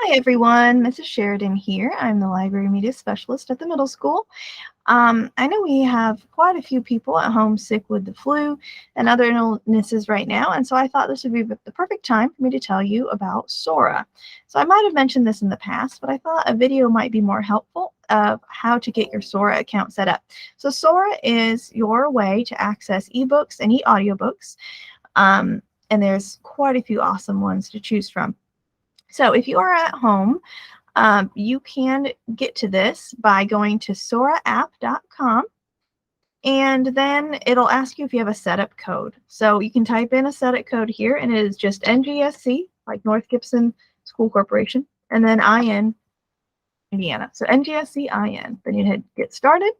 Hi everyone, Mrs. Sheridan here. I'm the library media specialist at the middle school. I know we have quite a few people at home sick with the flu and other illnesses right now, and so I thought this would be the perfect time for me to tell you about Sora. So I might have mentioned this in the past, but I thought a video might be more helpful of how to get your Sora account set up. So Sora is your way to access eBooks and eAudiobooks, and there's quite a few awesome ones to choose from. So if you are at home, you can get to this by going to soraapp.com, and then it'll ask you if you have a setup code. So you can type in a setup code here, and it is just NGSC, like North Gibson School Corporation, and then IN, Indiana. So NGSC IN. Then you hit get started.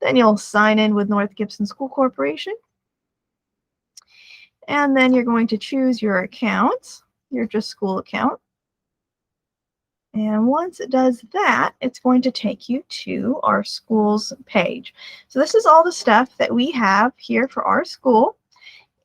Then you'll sign in with North Gibson School Corporation. And then you're going to choose your account, your just school account. And once it does that, it's going to take you to our school's page. So this is all the stuff that we have here for our school.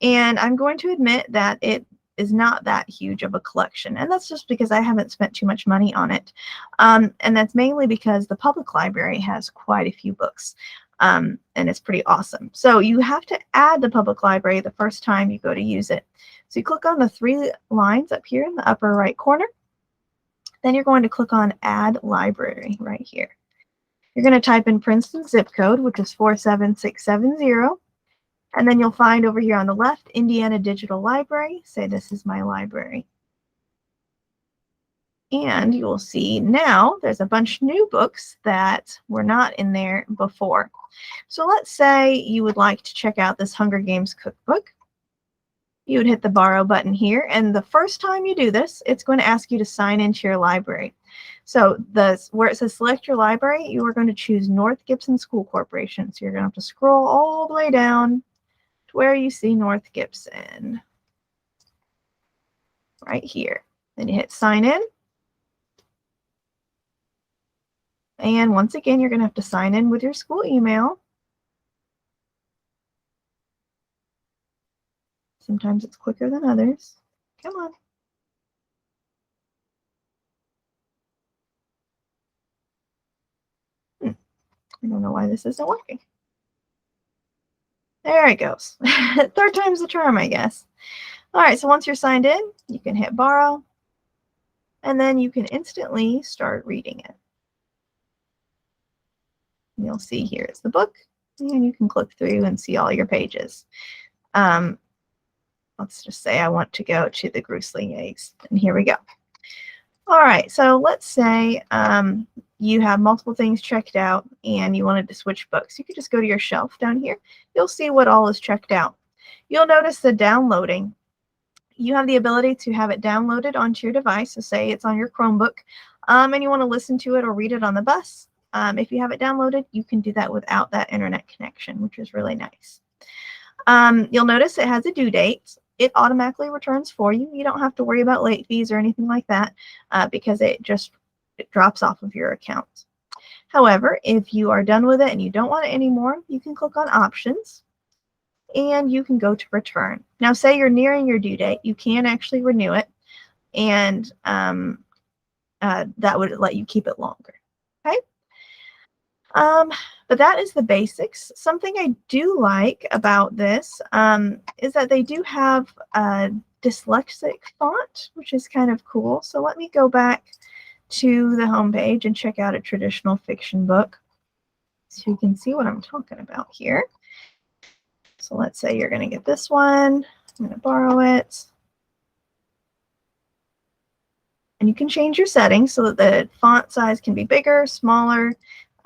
And I'm going to admit that it is not that huge of a collection. And that's just because I haven't spent too much money on it. And that's mainly because the public library has quite a few books. And it's pretty awesome. So you have to add the public library the first time you go to use it. So you click on the three lines up here in the upper right corner. Then you're going to click on Add Library right here. You're going to type in Princeton zip code, which is 47670. And then you'll find over here on the left, Indiana Digital Library. Say, this is my library. And you will see now there's a bunch of new books that were not in there before. So let's say you would like to check out this Hunger Games cookbook. You would hit the borrow button here, and the first time you do this, it's going to ask you to sign into your library. So where it says select your library, you are going to choose North Gibson School Corporation. So you're going to have to scroll all the way down to where you see North Gibson right here. Then you hit sign in. And once again, you're going to have to sign in with your school email. Sometimes it's quicker than others. Come on. I don't know why this isn't working. There it goes. Third time's the charm, I guess. All right, so once you're signed in, you can hit borrow, and then you can instantly start reading it. You'll see here is the book, and you can click through and see all your pages. Let's just say I want to go to the Grusling eggs, and here we go. All right, so let's say you have multiple things checked out and you wanted to switch books. You could just go to your shelf down here. You'll see what all is checked out. You'll notice the downloading. You have the ability to have it downloaded onto your device. So say it's on your Chromebook and you want to listen to it or read it on the bus. If you have it downloaded, you can do that without that internet connection, which is really nice. You'll notice it has a due date. It automatically returns for you. You don't have to worry about late fees or anything like that because it drops off of your account. However, if you are done with it and you don't want it anymore, you can click on options and you can go to return. Now, say you're nearing your due date, you can actually renew it, and that would let you keep it longer. Okay. But that is the basics. Something I do like about this is that they do have a dyslexic font, which is kind of cool. So let me go back to the home page and check out a traditional fiction book so you can see what I'm talking about here. So let's say you're going to get this one. I'm going to borrow it. And you can change your settings so that the font size can be bigger, smaller,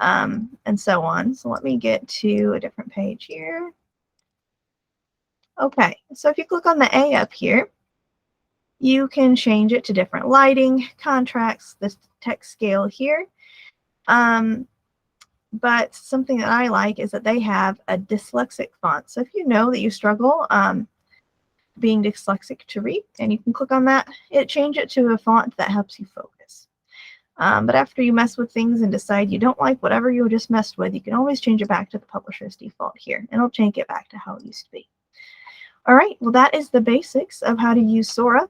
and so on. So let me get to a different page here. Okay, so if you click on the A up here, you can change it to different lighting, contracts, the text scale here. But something that I like is that they have a dyslexic font. So if you know that you struggle being dyslexic to read, and you can click on that, it changes it to a font that helps you focus. But after you mess with things and decide you don't like whatever you just messed with, you can always change it back to the publisher's default here, and it'll change it back to how it used to be. All right, well, that is the basics of how to use Sora.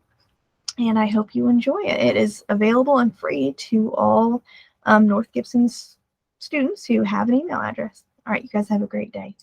and I hope you enjoy it. It is available and free to all North Gibson's students who have an email address. All right, you guys have a great day.